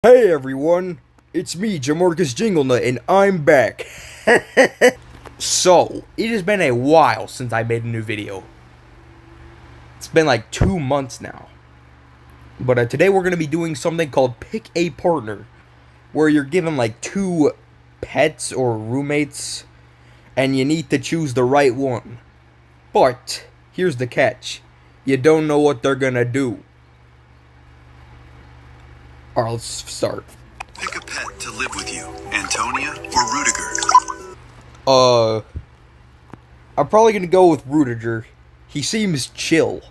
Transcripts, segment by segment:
Hey everyone, it's me, Jamarcus Jinglenut, and I'm back. So, it has been a while since I made a new video. It's been like 2 months now. But today we're going to be doing something called Pick a Partner, where you're given like 2 pets or roommates, and you need to choose the right one. But, here's the catch. You don't know what they're going to do. Alright, let's start. Pick a pet to live with you, Antonia or Rudiger. I'm probably gonna go with Rudiger. He seems chill.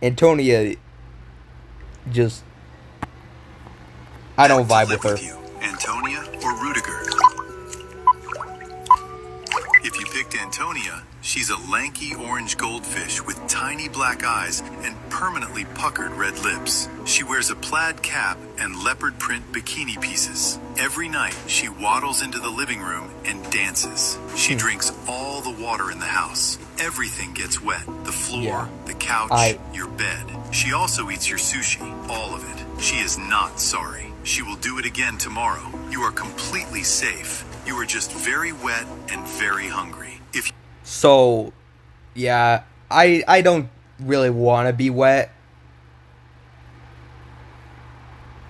Antonia, just... I don't vibe with her. You, Antonia or Rudiger. If you picked Antonia, she's a lanky orange goldfish with tiny black eyes and permanently puckered red lips. She wears a plaid cap and leopard print bikini pieces. Every night, she waddles into the living room and dances. She drinks all the water in the house. Everything gets wet. The floor, the couch, your bed. She also eats your sushi, all of it. She is not sorry. She will do it again tomorrow. You are completely safe. You are just very wet and very hungry. So, yeah, I don't really want to be wet.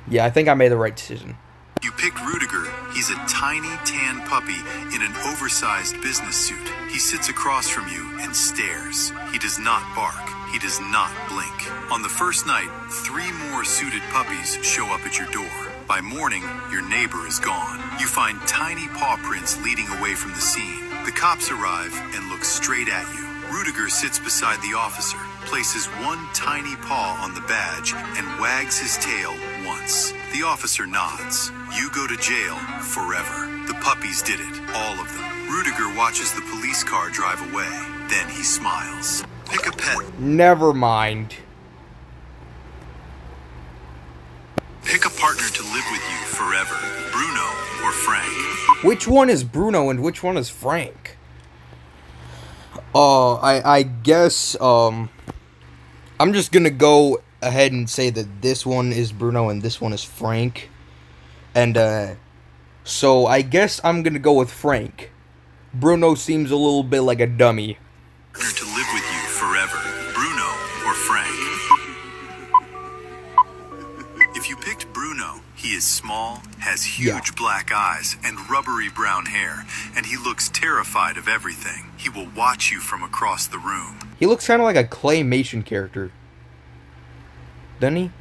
Yeah, I think I made the right decision. You picked Rudiger. He's a tiny tan puppy in an oversized business suit. He sits across from you and stares. He does not bark. He does not blink. On the first night, 3 more suited puppies show up at your door. By morning, your neighbor is gone. You find tiny paw prints leading away from the scene. The cops arrive and look straight at you. Rudiger sits beside the officer, places one tiny paw on the badge, and wags his tail once. The officer nods. You go to jail forever. The puppies did it, all of them. Rudiger watches the police car drive away. Then he smiles. Pick a pet. Never mind. Pick a partner to live with you forever. Bruno or Frank. Which one is Bruno and which one is Frank? I guess, I'm just gonna go ahead and say that this one is Bruno and this one is Frank. And, so I guess I'm gonna go with Frank. Bruno seems a little bit like a dummy. Partner to live with you forever. Bruno or Frank. If you picked Bruno, he is small, has huge black eyes and rubbery brown hair, and he looks terrified of everything. He will watch you from across the room. He looks kind of like a claymation character. Doesn't he?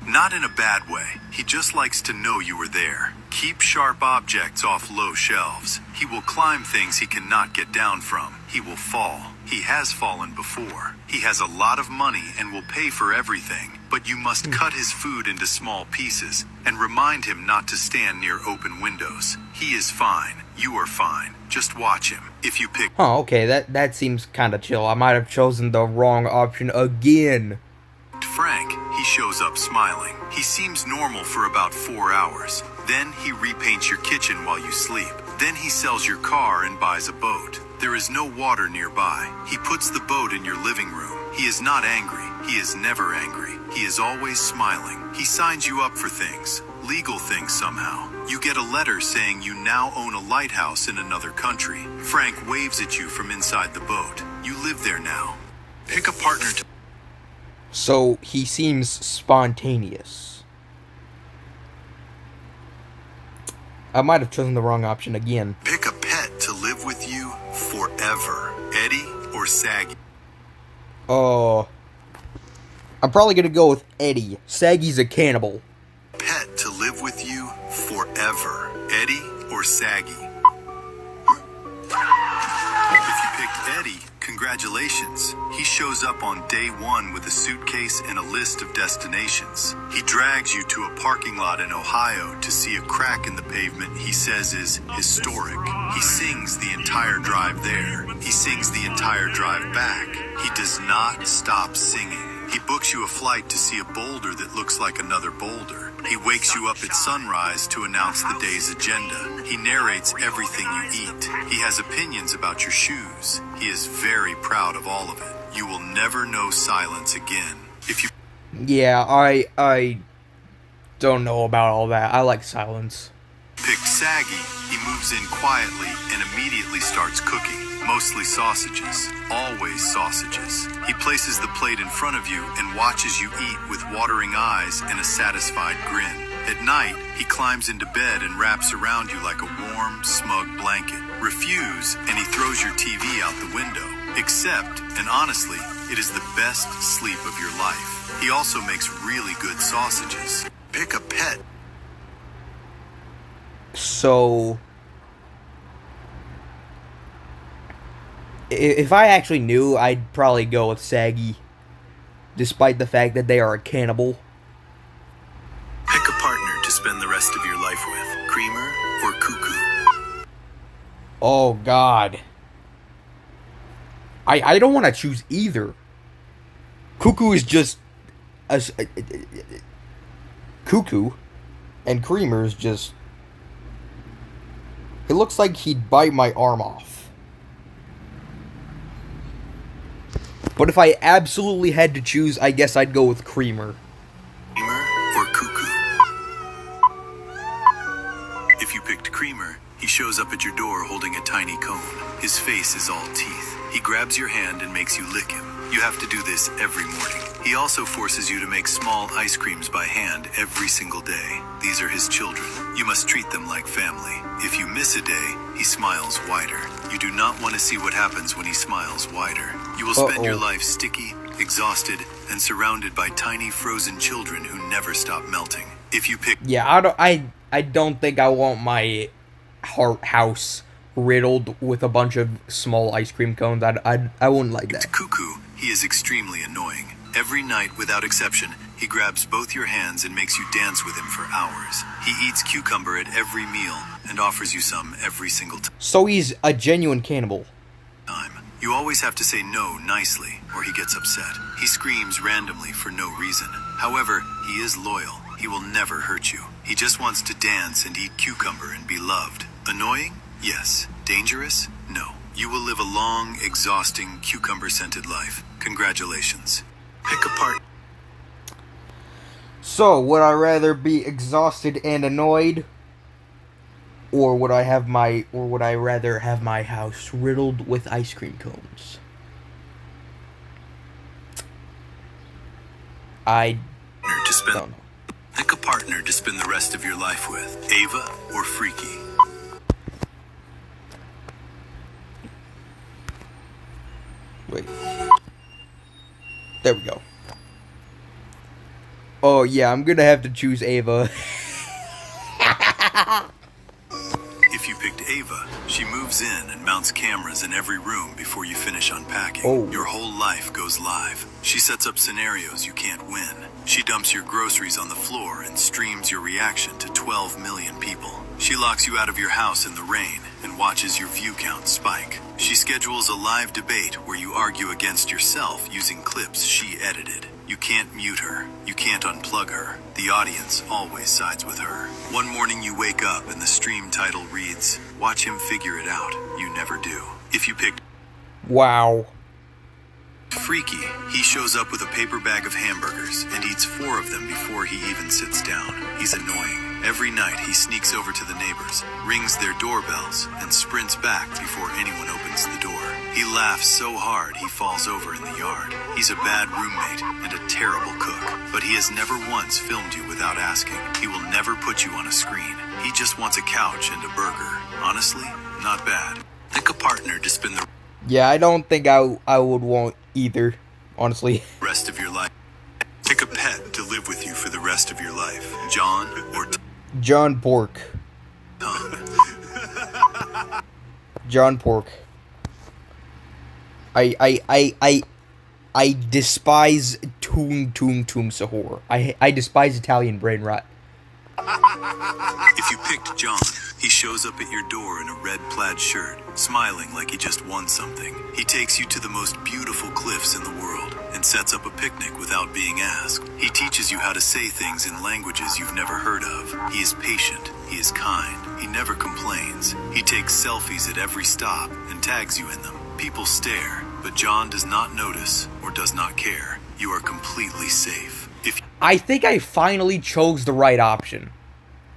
Not in a bad way. He just likes to know you are there. Keep sharp objects off low shelves. He will climb things he cannot get down from. He will fall. He has fallen before. He has a lot of money and will pay for everything, but you must cut his food into small pieces and remind him not to stand near open windows. He is fine. You are fine. Just watch him. If you pick... Oh, okay, that seems kind of chill. I might have chosen the wrong option again. Frank, he shows up smiling. He seems normal for about 4 hours. Then he repaints your kitchen while you sleep. Then he sells your car and buys a boat. There is no water nearby. He puts the boat in your living room. He is not angry. He is never angry. He is always smiling. He signs you up for things, legal things somehow. You get a letter saying you now own a lighthouse in another country. Frank waves at you from inside the boat. You live there now. Pick a partner to... So, he seems spontaneous. I might have chosen the wrong option again. Pick a pet to live with you forever. Eddie or Saggy? Oh, I'm probably gonna go with Eddie. Saggy's a cannibal. Pet to live with you forever. Eddie or Saggy? If you picked Eddie, congratulations. He shows up on day 1 with a suitcase and a list of destinations. He drags you to a parking lot in Ohio to see a crack in the pavement he says is historic. He sings the entire drive there. He sings the entire drive back. He does not stop singing. He books you a flight to see a boulder that looks like another boulder. He wakes you up at sunrise to announce the day's agenda. He narrates everything you eat. He has opinions about your shoes. He is very proud of all of it. You will never know silence again. If you... Yeah, I don't know about all that. I like silence. Picked Saggy, he moves in quietly and immediately starts cooking. Mostly sausages. Always sausages. He places the plate in front of you and watches you eat with watering eyes and a satisfied grin. At night, he climbs into bed and wraps around you like a warm, smug blanket. Refuse, and he throws your TV out the window. Accept, and honestly, it is the best sleep of your life. He also makes really good sausages. Pick a pet. So, if I actually knew, I'd probably go with Saggy, despite the fact that they are a cannibal. Pick a partner to spend the rest of your life with. Creamer or Cuckoo? Oh, God. I don't want to choose either. Cuckoo is just... Cuckoo. And Creamer is just... It looks like he'd bite my arm off. But if I absolutely had to choose, I guess I'd go with Creamer. Creamer or Cuckoo? If you picked Creamer, he shows up at your door holding a tiny cone. His face is all teeth. He grabs your hand and makes you lick him. You have to do this every morning. He also forces you to make small ice creams by hand every single day. These are his children. You must treat them like family. If you miss a day, he smiles wider. You do not want to see what happens when he smiles wider. You will spend your life sticky, exhausted, and surrounded by tiny frozen children who never stop melting. If you pick... Yeah, I don't think I want my house riddled with a bunch of small ice cream cones. I wouldn't like that. Cuckoo, he is extremely annoying. Every night, without exception, he grabs both your hands and makes you dance with him for hours. He eats cucumber at every meal and offers you some every single So he's a genuine cannibal. time. You always have to say no nicely, or he gets upset. He screams randomly for no reason. However, he is loyal. He will never hurt you. He just wants to dance and eat cucumber and be loved. Annoying? Yes. Dangerous? No. You will live a long, exhausting, cucumber-scented life. Congratulations. Pick a part. So, would I rather be exhausted and annoyed? Or would I rather have my house riddled with ice cream cones? I don't know. Pick a partner to spend the rest of your life with. Ava or Freaky? Wait. There we go. Oh yeah, I'm gonna have to choose Ava. If you picked Ava, she moves in and mounts cameras in every room before you finish unpacking. Oh. Your whole life goes live. She sets up scenarios you can't win. She dumps your groceries on the floor and streams your reaction to 12 million people. She locks you out of your house in the rain and watches your view count spike. She schedules a live debate where you argue against yourself using clips she edited. You can't mute her. You can't unplug her. The audience always sides with her. One morning you wake up and the stream title reads, "Watch him figure it out." You never do. If you picked Wow. Freaky, he shows up with a paper bag of hamburgers and eats 4 of them before he even sits down. He's annoying. Every night he sneaks over to the neighbors, rings their doorbells, and sprints back before anyone opens the door. He laughs so hard he falls over in the yard. He's a bad roommate and a terrible cook, but he has never once filmed you without asking. He will never put you on a screen. He just wants a couch and a burger. Honestly, not bad. Pick a partner to spend the Yeah, I don't think I would want either, honestly. rest of your life. Pick a pet to live with you for the rest of your life. John or John Pork. Tom? John Pork. I despise Toom Sahur. I despise Italian brain rot. If you picked John, he shows up at your door in a red plaid shirt, smiling like he just won something. He takes you to the most beautiful cliffs in the world and sets up a picnic without being asked. He teaches you how to say things in languages you've never heard of. He is patient. He is kind. He never complains. He takes selfies at every stop and tags you in them. People stare, but John does not notice or does not care. You are completely safe. I think I finally chose the right option.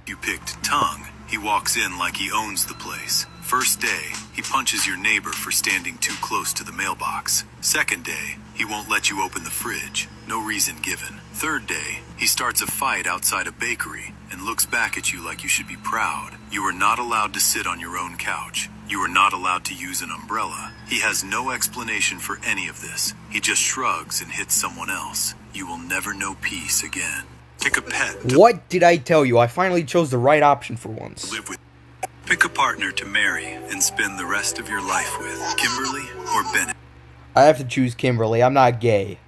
You picked tongue. He walks in like he owns the place. First day, he punches your neighbor for standing too close to the mailbox. Second day, he won't let you open the fridge. No reason given. Third day, he starts a fight outside a bakery and looks back at you like you should be proud. You are not allowed to sit on your own couch. You are not allowed to use an umbrella. He has no explanation for any of this. He just shrugs and hits someone else. You will never know peace again. Pick a pet to What did I tell you? I finally chose the right option for once. live with. Pick a partner to marry and spend the rest of your life with. Kimberly or Bennett? I have to choose Kimberly. I'm not gay.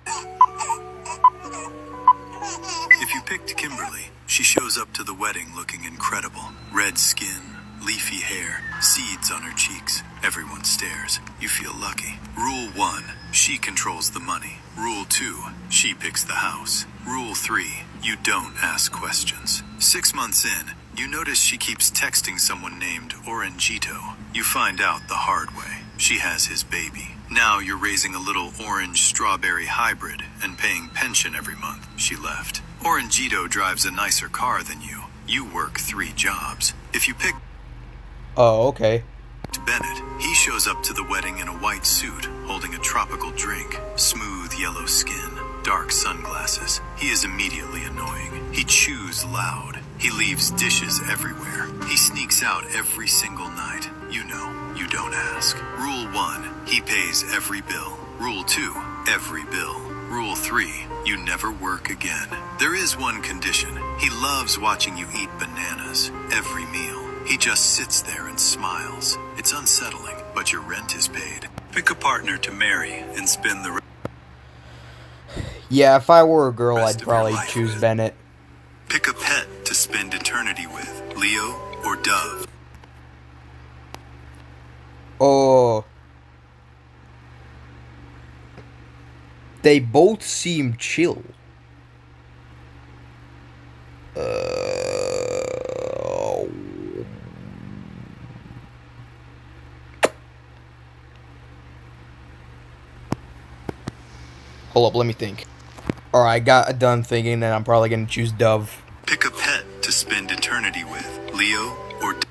If you picked Kimberly, she shows up to the wedding looking incredible. Red skin, leafy hair, seeds on her cheeks. Everyone stares. You feel lucky. Rule 1, she controls the money. Rule 2, she picks the house. Rule 3, you don't ask questions. 6 months in, you notice she keeps texting someone named Orangito. You find out the hard way. She has his baby. Now you're raising a little orange-strawberry hybrid and paying pension every month. She left. Orangito drives a nicer car than you. You work 3 jobs. If you picked Oh, okay. Bennett, he shows up to the wedding in a white suit, holding a tropical drink, smooth yellow skin, dark sunglasses. He is immediately annoying. He chews loud. He leaves dishes everywhere. He sneaks out every single night. You know, you don't ask. Rule 1, he pays every bill. Rule 2, every bill. Rule 3, you never work again. There is one condition. He loves watching you eat bananas every meal. He just sits there and smiles. It's unsettling, but your rent is paid. Pick a partner to marry and spend the Yeah, if I were a girl, rest I'd of your probably life choose with. Bennett. Pick a pet to spend eternity with. Leo or Dove? Oh. They both seem chill. Hold up, let me think. Alright, I got done thinking, and I'm probably gonna choose Dove. Pick a pet to spend eternity with. Leo or Dove?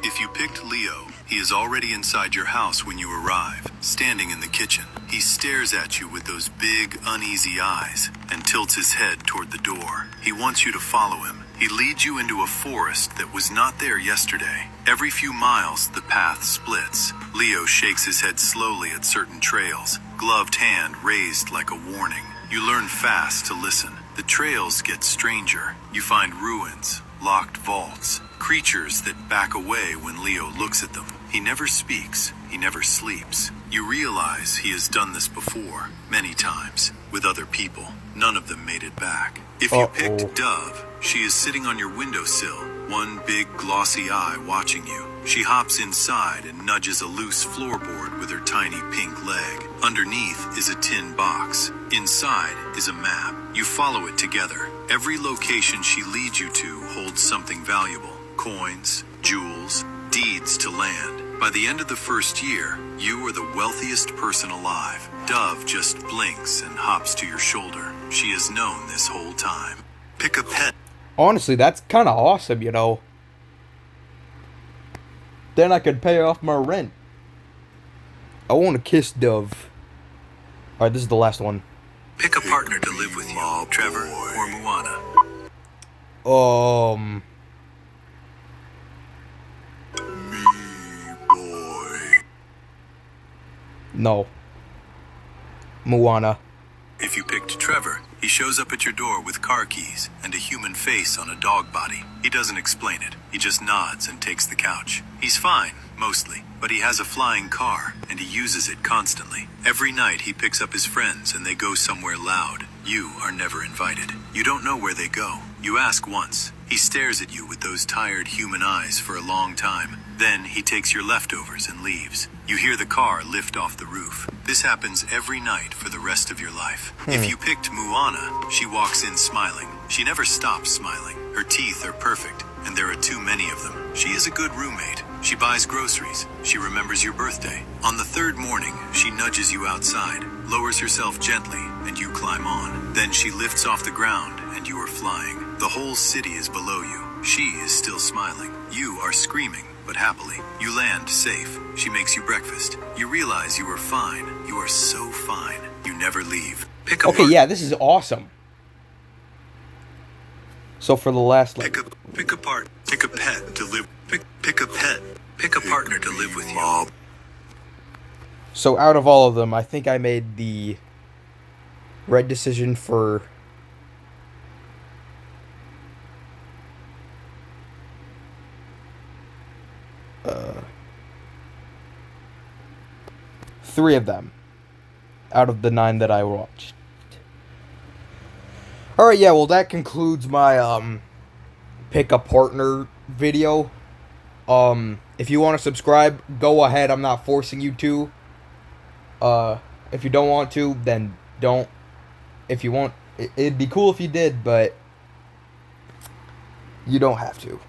If you picked Leo, he is already inside your house when you arrive, standing in the kitchen. He stares at you with those big, uneasy eyes and tilts his head toward the door. He wants you to follow him. He leads you into a forest that was not there yesterday. Every few miles, the path splits. Leo shakes his head slowly at certain trails, gloved hand raised like a warning. You learn fast to listen. The trails get stranger. You find ruins, locked vaults, creatures that back away when Leo looks at them. He never speaks. He never sleeps. You realize he has done this before, many times, with other people. None of them made it back. If you picked Dove, she is sitting on your windowsill, one big glossy eye watching you. She hops inside and nudges a loose floorboard with her tiny pink leg. Underneath is a tin box. Inside is a map. You follow it together. Every location she leads you to holds something valuable. Coins, jewels, deeds to land. By the end of the first year, you are the wealthiest person alive. Dove just blinks and hops to your shoulder. She has known this whole time. Pick a pet. Honestly, that's kind of awesome, you know. Then I could pay off my rent. I want to kiss Dove. Alright, this is the last one. Pick a partner to live with you, Trevor or Moana. No. Moana. If you picked Trevor, he shows up at your door with car keys and a human face on a dog body. He doesn't explain it. He just nods and takes the couch. He's fine, mostly, but he has a flying car and he uses it constantly. Every night he picks up his friends and they go somewhere loud. You are never invited. You don't know where they go. You ask once. He stares at you with those tired human eyes for a long time. Then he takes your leftovers and leaves. You hear the car lift off the roof. This happens every night for the rest of your life. If you picked Moana, she walks in smiling. She never stops smiling. Her teeth are perfect, and there are too many of them. She is a good roommate. She buys groceries. She remembers your birthday. On the third morning, she nudges you outside, lowers herself gently, and you climb on. Then she lifts off the ground, and you are flying. The whole city is below you. She is still smiling. You are screaming, but happily. You land safe. She makes you breakfast. You realize you are fine. You are so fine. You never leave. Okay, yeah, this is awesome. So for the last pick a pet to live. Pick a pet. Pick a partner to live with you. So out of all of them, I think I made the right decision for three of them out of the 9 that I watched. Alright, yeah, well that concludes my pick a partner video. If you want to subscribe, go ahead. I'm not forcing you to. If you don't want to, then don't. If you want, it'd be cool if you did, but you don't have to.